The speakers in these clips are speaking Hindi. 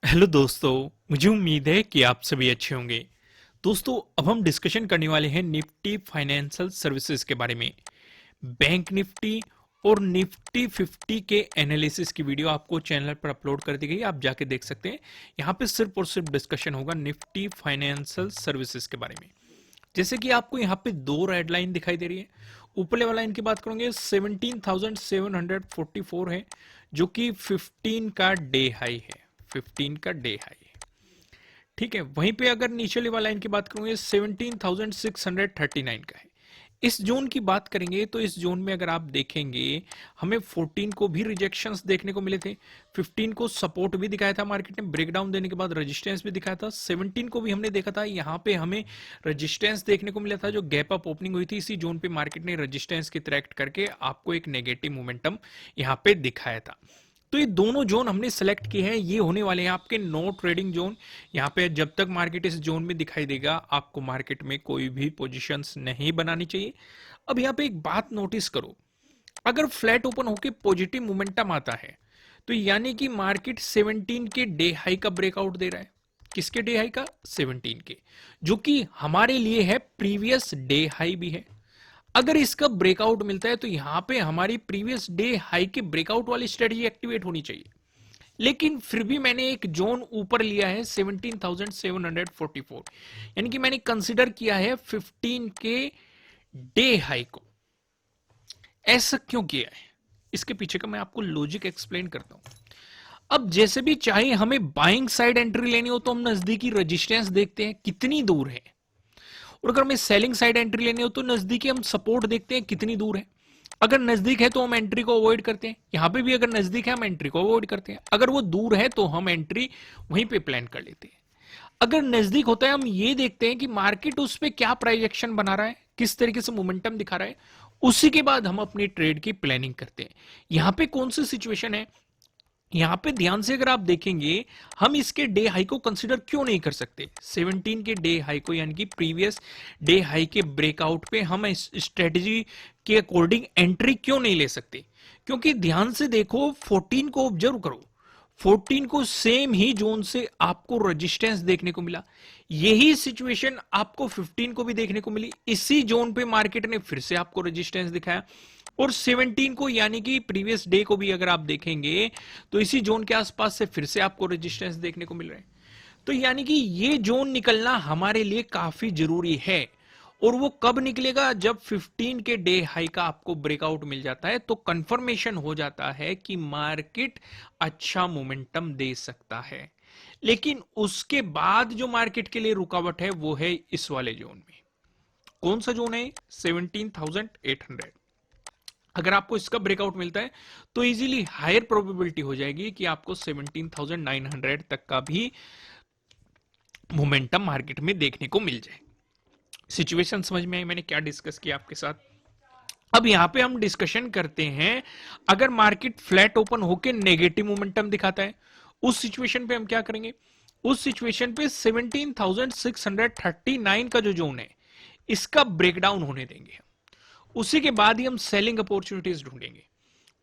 हेलो दोस्तों। मुझे उम्मीद है कि आप सभी अच्छे होंगे। दोस्तों, अब हम डिस्कशन करने वाले हैं निफ्टी फाइनेंशियल सर्विसेज के बारे में। बैंक निफ्टी और निफ्टी 50 के एनालिसिस की वीडियो आपको चैनल पर अपलोड कर दी गई, आप जाके देख सकते हैं। यहाँ पे सिर्फ और सिर्फ डिस्कशन होगा निफ्टी फाइनेंशियल सर्विसेज के बारे में। जैसे कि आपको यहाँ पे दो रेड लाइन दिखाई दे रही है। ऊपरले वाला लाइन की बात करोगे 17,744 है, जो कि 15 का डे हाई है। 15 का डे हाई है, ठीक है। वहीं पे अगर नीचे वाला लाइन की बात करूंगे 17,639 का है। इस जोन की बात करेंगे तो इस जोन में अगर आप देखेंगे, हमें 14 को भी रिजेक्शंस देखने को मिले थे। 15 को सपोर्ट भी दिखाया था मार्केट ने, ब्रेकडाउन देने के बाद रेजिस्टेंस भी दिखाया था। 17 को भी हमने देखा था, यहाँ पे हमें रेजिस्टेंस देखने को मिला था। जो गैप अप ओपनिंग हुई थी, इसी जोन पे मार्केट ने रेजिस्टेंस की ट्रैक्ट करके आपको एक नेगेटिव मोमेंटम यहाँ पे दिखाया था। तो ये दोनों जोन हमने सेलेक्ट किए हैं, ये होने वाले हैं आपके नो ट्रेडिंग जोन। यहाँ पे जब तक मार्केट इस जोन में दिखाई देगा, आपको मार्केट में कोई भी पोजीशंस नहीं बनानी चाहिए। अब यहाँ पे एक बात नोटिस करो, अगर फ्लैट ओपन होके पॉजिटिव मोमेंटम आता है, तो यानी कि मार्केट 17 के डे हाई का ब्रेकआउट दे रहा है। किसके डे हाई का? 17 के, जो कि हमारे लिए है प्रीवियस डे हाई भी है। अगर इसका ब्रेकआउट मिलता है तो यहां पे हमारी प्रीवियस डे हाई के ब्रेकआउट वाली स्ट्रेटजी एक्टिवेट होनी चाहिए। लेकिन फिर भी मैंने एक जोन ऊपर लिया है 17,744, यानी कि मैंने कंसिडर किया है 15 के डे हाई को। ऐसा क्यों किया है, इसके पीछे का मैं आपको लॉजिक एक्सप्लेन करता हूं। अब जैसे भी चाहे हमें बाइंग साइड एंट्री लेनी हो, तो हम नजदीकी रेजिस्टेंस देखते हैं कितनी दूर है, और अगर हमें सेलिंग साइड एंट्री लेनी हो तो नजदीकी हम सपोर्ट देखते हैं कितनी दूर है। अगर नजदीक है तो हम एंट्री को अवॉइड करते हैं, यहां पे भी अगर नजदीक है हम एंट्री को अवॉइड करते हैं। अगर वो दूर है तो हम एंट्री वहीं पे प्लान कर लेते हैं। अगर नजदीक होता है, हम ये देखते हैं कि मार्केट उस पर क्या प्राइस एक्शन बना रहा है, किस तरीके से मोमेंटम दिखा रहा है, उसी के बाद हम अपनी ट्रेड की प्लानिंग करते हैं। यहां पे कौन सी सिचुएशन है, यहां पे ध्यान से अगर आप देखेंगे, हम इसके डे हाई को कंसीडर क्यों नहीं कर सकते? 17 के डे हाई को, यानी कि प्रीवियस डे हाई के ब्रेकआउट पे हम इस स्ट्रेटजी के अकॉर्डिंग एंट्री क्यों नहीं ले सकते? क्योंकि ध्यान से देखो, 14 को ऑब्जर्व करो, 14 को सेम ही जोन से आपको रेजिस्टेंस देखने को मिला। यही सिचुएशन आपको 15 को भी देखने को मिली। इसी जोन पे मार्केट ने फिर से आपको रेजिस्टेंस दिखाया, और 17 को यानी कि प्रीवियस डे को भी अगर आप देखेंगे तो इसी जोन के आसपास से फिर से आपको रेजिस्टेंस देखने को मिल रहे हैं। तो यानी कि ये जोन निकलना हमारे लिए काफी जरूरी है। और वो कब निकलेगा? जब 15 के डे हाई का आपको ब्रेकआउट मिल जाता है, तो कंफर्मेशन हो जाता है कि मार्केट अच्छा मोमेंटम दे सकता है। लेकिन उसके बाद जो मार्केट के लिए रुकावट है वो है इस वाले जोन में। कौन सा जोन है? 17,800। अगर आपको इसका ब्रेकआउट मिलता है तो इजीली हायर प्रोबेबिलिटी हो जाएगी कि आपको 17,900 तक का भी मोमेंटम मार्केट में देखने को मिल जाए। सिचुएशन समझ में आई मैंने क्या डिस्कस किया आपके साथ? अब यहां पे हम डिस्कशन करते हैं, अगर मार्केट फ्लैट ओपन होकर नेगेटिव मोमेंटम दिखाता है, उस सिचुएशन पे हम क्या करेंगे? उस सिचुएशन पे 17,639 का जो जोन है, इसका ब्रेकडाउन होने देंगे। उसी के बाद ही हम सेलिंग अपॉर्चुनिटीज ढूंढेंगे।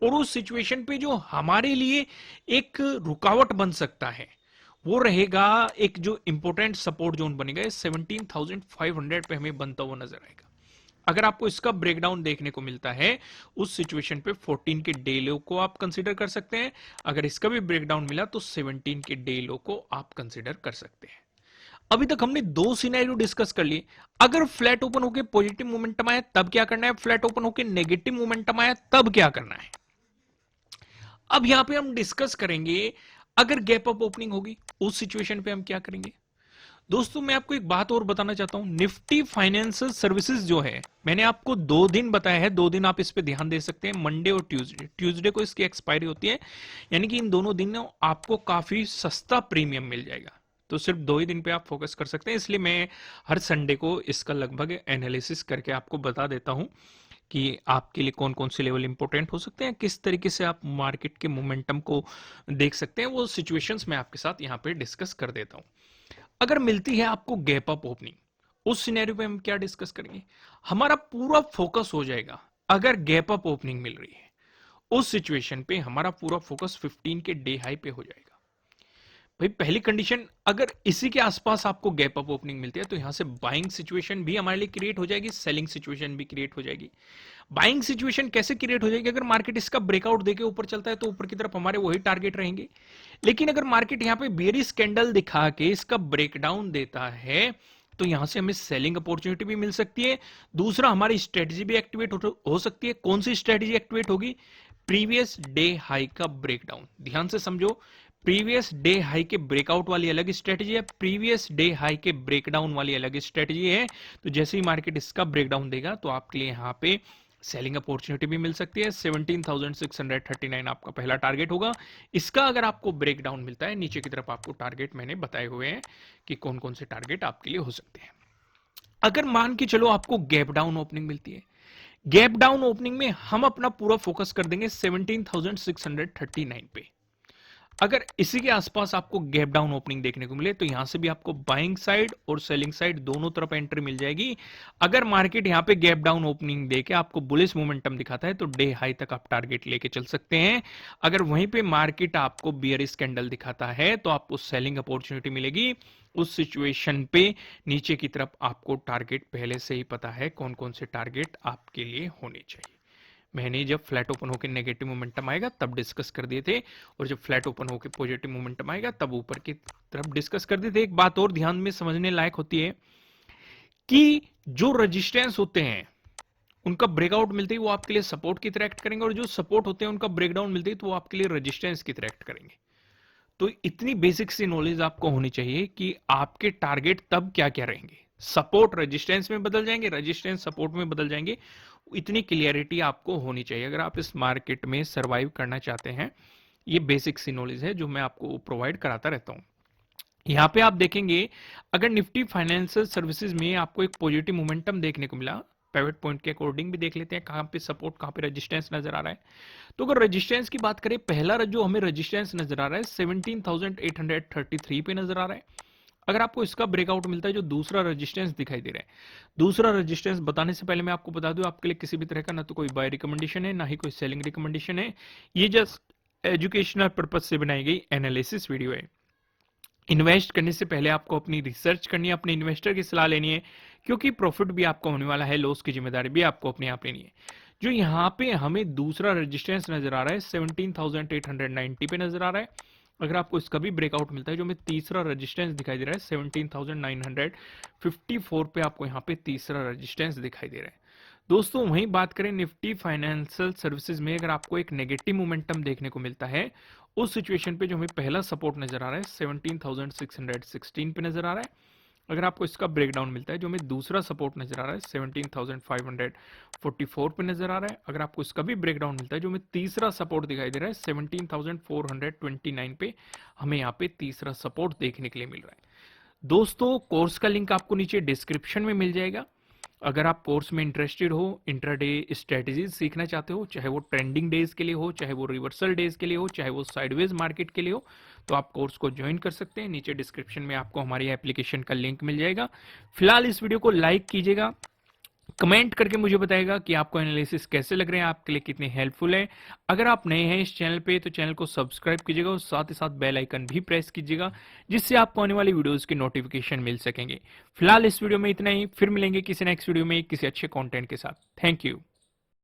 और उस सिचुएशन पे जो हमारे लिए एक रुकावट बन सकता है, वो रहेगा एक जो इंपोर्टेंट सपोर्ट जोन बनेगा, 17,500 पे हमें बनता हुआ नजर आएगा। अगर आपको इसका ब्रेकडाउन देखने को मिलता है, उस सिचुएशन पे 14 के डे लो को आप कंसीडर कर सकते हैं। अगर इसका भी ब्रेकडाउन मिला तो 17 के डे लो को आप कंसीडर कर सकते हैं। अभी तक हमने दो सिनेरियो डिस्कस कर लिए। अगर फ्लैट ओपन होकर पॉजिटिव मोमेंटम आया तब क्या करना है, फ्लैट ओपन होकर नेगेटिव मोमेंटम आया तब क्या करना है। अब यहां पे हम डिस्कस करेंगे, अगर गैप अप ओपनिंग होगी उस सिचुएशन पे हम क्या करेंगे। दोस्तों, मैं आपको एक बात और बताना चाहता हूं। निफ्टी फाइनेंशियल सर्विसेज जो है, मैंने आपको 2 दिन बताया है, 2 दिन आप इस पे ध्यान दे सकते हैं, मंडे और ट्यूसडे। ट्यूसडे को इसकी एक्सपायरी होती है, यानी कि इन दोनों दिनों आपको काफी सस्ता प्रीमियम मिल जाएगा। तो सिर्फ 2 ही दिन पे आप फोकस कर सकते हैं, इसलिए मैं हर संडे को इसका लगभग एनालिसिस करके आपको बता देता हूं कि आपके लिए कौन कौन से लेवल इंपॉर्टेंट हो सकते हैं, किस तरीके से आप मार्केट के मोमेंटम को देख सकते हैं। वो सिचुएशंस मैं आपके साथ यहाँ पे डिस्कस कर देता हूँ। अगर मिलती है आपको गैप अप ओपनिंग, उस सिनेरियो पे हम क्या डिस्कस करेंगे? हमारा पूरा फोकस हो जाएगा, अगर गैप अप ओपनिंग मिल रही है उस सिचुएशन पे हमारा पूरा फोकस 15 के डे हाई पे हो जाएगा। भाई पहली कंडीशन, अगर इसी के आसपास आपको गैप अप ओपनिंग मिलती है तो यहां से बाइंग सिचुएशन भी हमारे लिए क्रिएट हो जाएगी, सेलिंग सिचुएशन भी क्रिएट हो जाएगी। बाइंग सिचुएशन कैसे क्रिएट हो जाएगी? अगर मार्केट इसका ब्रेकआउट देके ऊपर चलता है तो ऊपर की तरफ हमारे वही टारगेट रहेंगे। लेकिन अगर मार्केट यहां पे बेयरिश कैंडल दिखा के इसका ब्रेकडाउन देता है तो यहां से हमें सेलिंग अपॉर्चुनिटी भी मिल सकती है। दूसरा, हमारी स्ट्रेटजी भी एक्टिवेट हो सकती है। कौन सी स्ट्रेटजी एक्टिवेट होगी? प्रीवियस डे हाई का ब्रेकडाउन। ध्यान से समझो, प्रीवियस डे हाई के ब्रेकआउट वाली अलग स्ट्रेटजी है, प्रीवियस डे हाई के ब्रेकडाउन वाली अलग स्ट्रेटजी है। तो जैसे ही मार्केट इसका ब्रेकडाउन देगा तो आपके लिए यहां पे सेलिंग अपॉर्चुनिटी भी मिल सकती है। 17,639 आपका पहला टारगेट होगा। इसका अगर आपको ब्रेकडाउन मिलता है, नीचे की तरफ आपको टारगेट मैंने बताए हुए हैं कि कौन कौन से टारगेट आपके लिए हो सकते हैं। अगर मान के चलो आपको गैप डाउन ओपनिंग मिलती है, गैप डाउन ओपनिंग में हम अपना पूरा फोकस कर देंगे 17,639 पे। अगर इसी के आसपास आपको गैप डाउन ओपनिंग देखने को मिले तो यहां से भी आपको बाइंग साइड और सेलिंग साइड दोनों तरफ एंट्री मिल जाएगी। अगर मार्केट यहां पे गैप डाउन ओपनिंग देके आपको बुलिश मोमेंटम दिखाता है तो डे हाई तक आप टारगेट लेके चल सकते हैं। अगर वहीं पे मार्केट आपको बियरिश कैंडल दिखाता है तो आपको सेलिंग अपॉर्चुनिटी मिलेगी। उस सिचुएशन पे नीचे की तरफ आपको टारगेट पहले से ही पता है कौन कौन से टारगेट आपके लिए होने चाहिए। मैंने जब फ्लैट ओपन होकर नेगेटिव मोमेंटम आएगा तब डिस्कस कर दिए थे, और जब फ्लैट ओपन होकर पॉजिटिव मोमेंटम आएगा तब ऊपर की तरफ डिस्कस कर दिए थे। एक बात और ध्यान में समझने लायक होती है कि जो रेजिस्टेंस होते हैं उनका ब्रेकआउट मिलते ही वो आपके लिए सपोर्ट की तरह एक्ट करेंगे, और जो सपोर्ट होते हैं उनका ब्रेकडाउन मिलते ही तो वो आपके लिए रेजिस्टेंस की तरह एक्ट करेंगे। तो इतनी बेसिक सी नॉलेज आपको होनी चाहिए कि आपके टारगेट तब क्या क्या रहेंगे। सपोर्ट रेजिस्टेंस में बदल जाएंगे, रेजिस्टेंस सपोर्ट में बदल जाएंगे। इतनी क्लियरिटी आपको होनी चाहिए अगर आप इस मार्केट में सरवाइव करना चाहते हैं। ये बेसिक सी नॉलेज है जो मैं आपको प्रोवाइड कराता रहता हूं। यहां पे आप देखेंगे, अगर निफ्टी फाइनेंशियल सर्विसेज में आपको एक पॉजिटिव मोमेंटम देखने को मिला, पिवट पॉइंट के अकॉर्डिंग भी देख लेते हैं कहां पे सपोर्ट कहां पे रेजिस्टेंस नजर आ रहा है। तो अगर रेजिस्टेंस की बात करें, पहला जो हमें रेजिस्टेंस नजर आ रहा है 17,833 पे नजर आ रहा है। अगर आपको इसका ब्रेकआउट मिलता है, जो दूसरा रेजिस्टेंस दिखाई दे रहा है, दूसरा रेजिस्टेंस बताने से पहले मैं आपको बता दूं, आपके लिए किसी भी तरह का ना तो कोई बाय रिकमेंडेशन है ना ही कोई सेलिंग रिकमेंडेशन है। ये जस्ट एजुकेशनल पर्पज से बनाई गई एनालिसिस वीडियो है। इन्वेस्ट करने से पहले आपको अपनी रिसर्च करनी है, अपने इन्वेस्टर की सलाह लेनी है, क्योंकि प्रॉफिट भी आपका होने वाला है, लॉस की जिम्मेदारी भी आपको अपने आप लेनी है। जो यहाँ पे हमें दूसरा रेजिस्टेंस नजर आ रहा है 17,890 पे नजर आ रहा है। अगर आपको इसका भी ब्रेकआउट मिलता है, जो हमें तीसरा रेजिस्टेंस दिखाई दे रहा है 17,954 पे आपको यहाँ पे तीसरा रेजिस्टेंस दिखाई दे रहा है। दोस्तों वहीं बात करें निफ्टी फाइनेंशियल सर्विसेज में, अगर आपको एक नेगेटिव मोमेंटम देखने को मिलता है, उस सिचुएशन पे जो हमें पहला सपोर्ट नजर आ रहा है 17,616 पे नजर आ रहा है। अगर आपको इसका ब्रेकडाउन मिलता है, जो हमें दूसरा सपोर्ट नजर आ रहा है 17,544 पे नजर आ रहा है। अगर आपको इसका भी ब्रेकडाउन मिलता है, जो हमें तीसरा सपोर्ट दिखाई दे रहा है 17,429 पे, हमें यहाँ पे तीसरा सपोर्ट देखने के लिए मिल रहा है। दोस्तों कोर्स का लिंक आपको नीचे डिस्क्रिप्शन में मिल जाएगा। अगर आप कोर्स में इंटरेस्टेड हो, इंट्राडे स्ट्रेटजीज सीखना चाहते हो, चाहे वो ट्रेंडिंग डेज के लिए हो, चाहे वो रिवर्सल डेज के लिए हो, चाहे वो साइडवेज मार्केट के लिए हो, तो आप कोर्स को ज्वाइन कर सकते हैं। नीचे डिस्क्रिप्शन में आपको हमारी एप्लीकेशन का लिंक मिल जाएगा। फिलहाल इस वीडियो को लाइक कीजिएगा, कमेंट करके मुझे बताएगा कि आपको एनालिसिस कैसे लग रहे हैं, आपके लिए कितने हेल्पफुल है। अगर आप नए हैं इस चैनल पे तो चैनल को सब्सक्राइब कीजिएगा और साथ ही साथ बेल आइकन भी प्रेस कीजिएगा, जिससे आपको आने वाली वीडियोस की नोटिफिकेशन मिल सकेंगे। फिलहाल इस वीडियो में इतना ही, फिर मिलेंगे किसी नेक्स्ट वीडियो में किसी अच्छे कंटेंट के साथ। Thank you.